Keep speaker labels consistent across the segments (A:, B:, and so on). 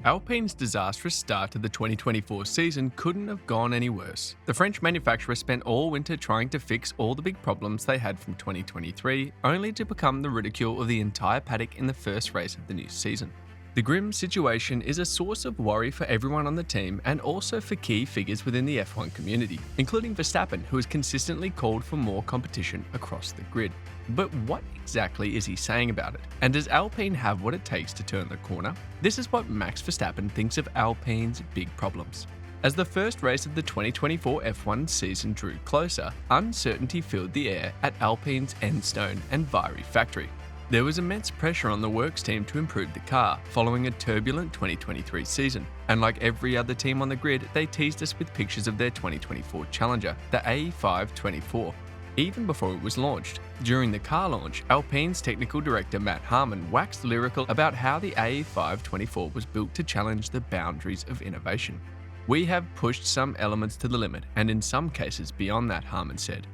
A: Alpine's disastrous start to the 2024 season couldn't have gone any worse. The French manufacturer spent all winter trying to fix all the big problems they had from 2023, only to become the ridicule of the entire paddock in the first race of the new season. The grim situation is a source of worry for everyone on the team and also for key figures within the F1 community, including Verstappen, who has consistently called for more competition across the grid. But what exactly is he saying about it? And does Alpine have what it takes to turn the corner? This is what Max Verstappen thinks of Alpine's big problems. As the first race of the 2024 F1 season drew closer, uncertainty filled the air at Alpine's Enstone and Viry factory. There was immense pressure on the works team to improve the car following a turbulent 2023 season, and like every other team on the grid, they teased us with pictures of their 2024 challenger, the A524, even before it was launched. During the car launch, Alpine's technical director Matt Harmon waxed lyrical about how the A524 was built to challenge the boundaries of innovation. "We have pushed some elements to the limit, and in some cases beyond that," Harmon said.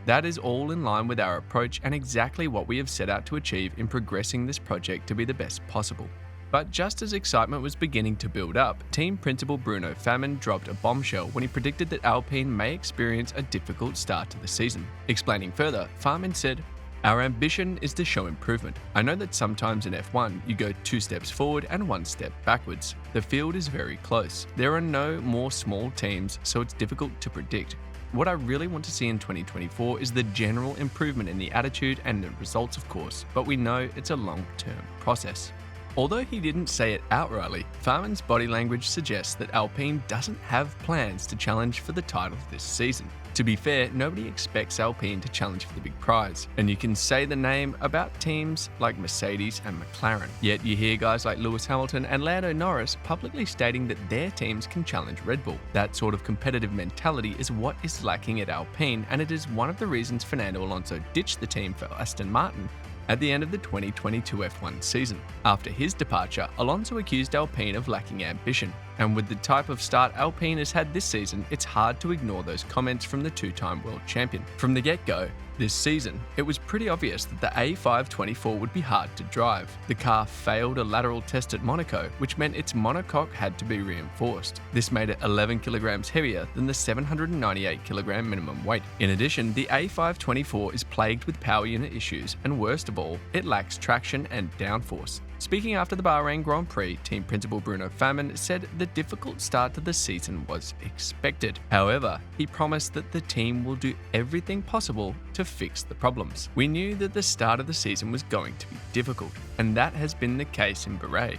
A: "That is all in line with our approach and exactly what we have set out to achieve in progressing this project to be the best possible." But just as excitement was beginning to build up, team principal Bruno Famin dropped a bombshell when he predicted that Alpine may experience a difficult start to the season. Explaining further, Famin said, "Our ambition is to show improvement. I know that sometimes in F1 you go 2 steps forward and 1 step backwards. The field is very close. There are no more small teams, so it's difficult to predict. What I really want to see in 2024 is the general improvement in the attitude and the results, of course, but we know it's a long-term process." Although he didn't say it outrightly, Farman's body language suggests that Alpine doesn't have plans to challenge for the title this season. To be fair, nobody expects Alpine to challenge for the big prize, and you can say the name about teams like Mercedes and McLaren. Yet you hear guys like Lewis Hamilton and Lando Norris publicly stating that their teams can challenge Red Bull. That sort of competitive mentality is what is lacking at Alpine, and it is one of the reasons Fernando Alonso ditched the team for Aston Martin at the end of the 2022 F1 season. After his departure, Alonso accused Alpine of lacking ambition, and with the type of start Alpine has had this season, it's hard to ignore those comments from the two-time world champion. From the get-go, this season, it was pretty obvious that the A524 would be hard to drive. The car failed a lateral test at Monaco, which meant its monocoque had to be reinforced. This made it 11 kilograms heavier than the 798 kilogram minimum weight. In addition, the A524 is plagued with power unit issues, and worst of all, it lacks traction and downforce. Speaking after the Bahrain Grand Prix, team principal Bruno Famin said the difficult start to the season was expected. However, he promised that the team will do everything possible to fix the problems. "We knew that the start of the season was going to be difficult, and that has been the case in Bahrain,"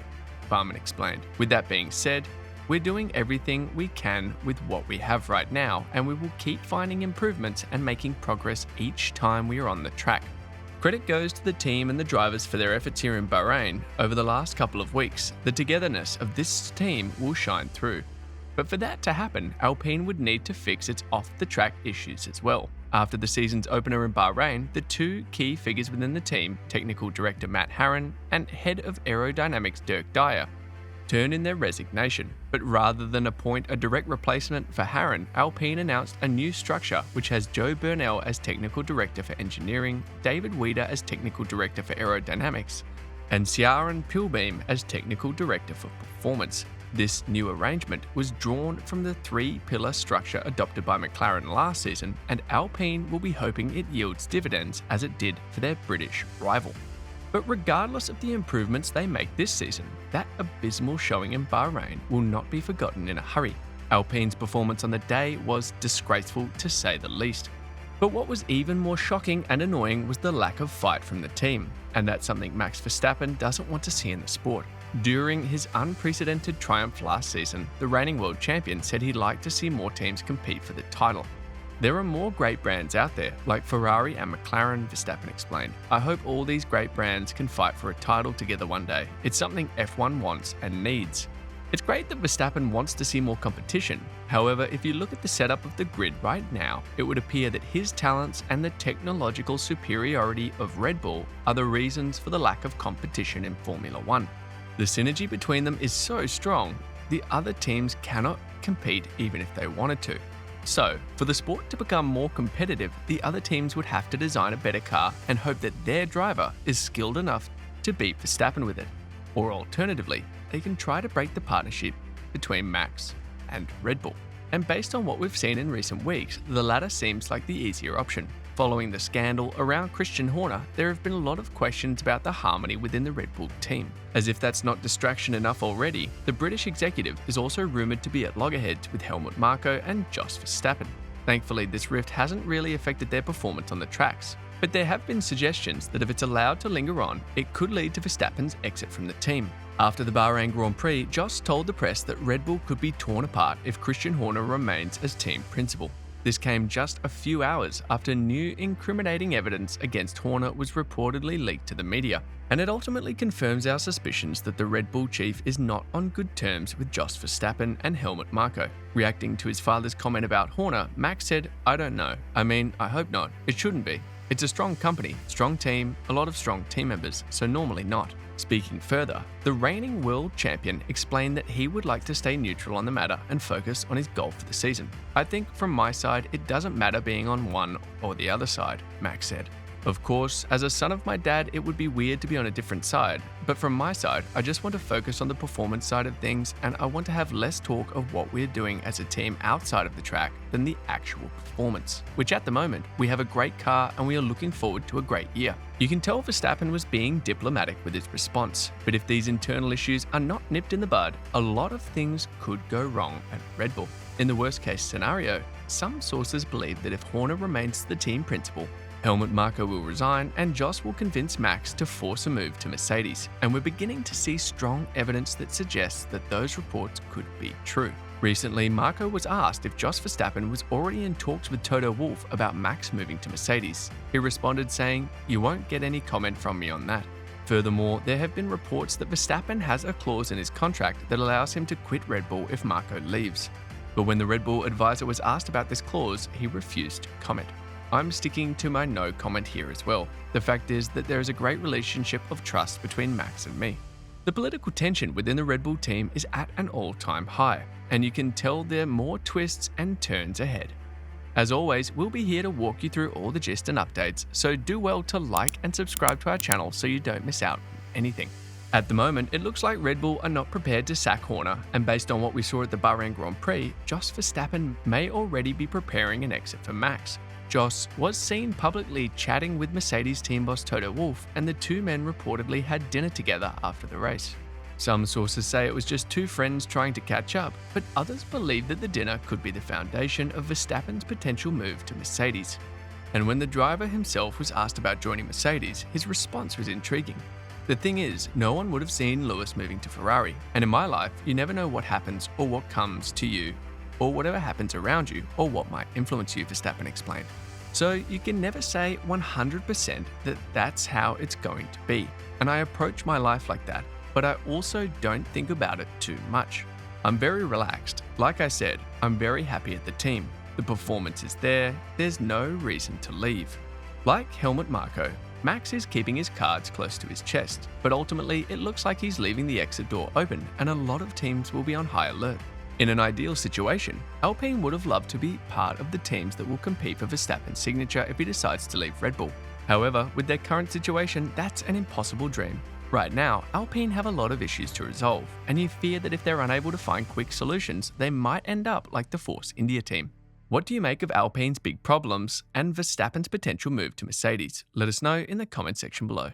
A: Famin explained. "With that being said, we're doing everything we can with what we have right now, and we will keep finding improvements and making progress each time we are on the track." Credit goes to the team and the drivers for their efforts here in Bahrain over the last couple of weeks. The togetherness of this team will shine through. But for that to happen, Alpine would need to fix its off-the-track issues as well. After the season's opener in Bahrain, the two key figures within the team, technical director Matt Harron and head of aerodynamics Dirk Dyer, turned in their resignation. But rather than appoint a direct replacement for Harron, Alpine announced a new structure which has Joe Burnell as technical director for engineering, David Weider as technical director for aerodynamics, and Ciaran Pilbeam as technical director for performance. This new arrangement was drawn from the 3-pillar structure adopted by McLaren last season, and Alpine will be hoping it yields dividends as it did for their British rival. But regardless of the improvements they make this season, that abysmal showing in Bahrain will not be forgotten in a hurry. Alpine's performance on the day was disgraceful to say the least. But what was even more shocking and annoying was the lack of fight from the team, and that's something Max Verstappen doesn't want to see in the sport. During his unprecedented triumph last season, the reigning world champion said he'd like to see more teams compete for the title. "There are more great brands out there, like Ferrari and McLaren," Verstappen explained. "I hope all these great brands can fight for a title together one day. It's something F1 wants and needs." It's great that Verstappen wants to see more competition. However, if you look at the setup of the grid right now, it would appear that his talents and the technological superiority of Red Bull are the reasons for the lack of competition in Formula 1. The synergy between them is so strong, the other teams cannot compete even if they wanted to. So, for the sport to become more competitive, the other teams would have to design a better car and hope that their driver is skilled enough to beat Verstappen with it. Or alternatively, they can try to break the partnership between Max and Red Bull. And based on what we've seen in recent weeks, the latter seems like the easier option. Following the scandal around Christian Horner, there have been a lot of questions about the harmony within the Red Bull team. As if that's not distraction enough already, the British executive is also rumoured to be at loggerheads with Helmut Marko and Jos Verstappen. Thankfully, this rift hasn't really affected their performance on the tracks, but there have been suggestions that if it's allowed to linger on, it could lead to Verstappen's exit from the team. After the Bahrain Grand Prix, Jos told the press that Red Bull could be torn apart if Christian Horner remains as team principal. This came just a few hours after new incriminating evidence against Horner was reportedly leaked to the media, and it ultimately confirms our suspicions that the Red Bull chief is not on good terms with Jos Verstappen and Helmut Marko. Reacting to his father's comment about Horner, Max said, "I don't know. I mean, I hope not. It shouldn't be. It's a strong company, strong team, a lot of strong team members, so normally not." Speaking further, the reigning world champion explained that he would like to stay neutral on the matter and focus on his goal for the season. "I think from my side, it doesn't matter being on one or the other side," Max said. "Of course, as a son of my dad, it would be weird to be on a different side, but from my side, I just want to focus on the performance side of things, and I want to have less talk of what we're doing as a team outside of the track than the actual performance, which at the moment, we have a great car and we are looking forward to a great year." You can tell Verstappen was being diplomatic with his response, but if these internal issues are not nipped in the bud, a lot of things could go wrong at Red Bull. In the worst case scenario, some sources believe that if Horner remains the team principal, Helmut Marko will resign and Jos will convince Max to force a move to Mercedes, and we're beginning to see strong evidence that suggests that those reports could be true. Recently, Marko was asked if Jos Verstappen was already in talks with Toto Wolff about Max moving to Mercedes. He responded saying, "You won't get any comment from me on that." Furthermore, there have been reports that Verstappen has a clause in his contract that allows him to quit Red Bull if Marko leaves. But when the Red Bull advisor was asked about this clause, he refused to comment. I'm sticking to my no comment here as well. The fact is that there is a great relationship of trust between Max and me. The political tension within the Red Bull team is at an all-time high, and you can tell there are more twists and turns ahead. As always, we'll be here to walk you through all the gist and updates, so do well to like and subscribe to our channel so you don't miss out on anything. At the moment, it looks like Red Bull are not prepared to sack Horner, and based on what we saw at the Bahrain Grand Prix, Jos Verstappen may already be preparing an exit for Max. Jos was seen publicly chatting with Mercedes team boss Toto Wolff, and the two men reportedly had dinner together after the race. Some sources say it was just two friends trying to catch up, but others believe that the dinner could be the foundation of Verstappen's potential move to Mercedes. And when the driver himself was asked about joining Mercedes, his response was intriguing. The thing is, no one would have seen Lewis moving to Ferrari, and in my life, you never know what happens or what comes to you, or whatever happens around you, or what might influence you, Verstappen explained. So you can never say 100% that that's how it's going to be, and I approach my life like that, but I also don't think about it too much. I'm very relaxed. Like I said, I'm very happy at the team. The performance is there, there's no reason to leave. Like Helmut Marko, Max is keeping his cards close to his chest, but ultimately it looks like he's leaving the exit door open and a lot of teams will be on high alert. In an ideal situation, Alpine would have loved to be part of the teams that will compete for Verstappen's signature if he decides to leave Red Bull. However, with their current situation, that's an impossible dream. Right now, Alpine have a lot of issues to resolve, and you fear that if they're unable to find quick solutions, they might end up like the Force India team. What do you make of Alpine's big problems and Verstappen's potential move to Mercedes? Let us know in the comment section below.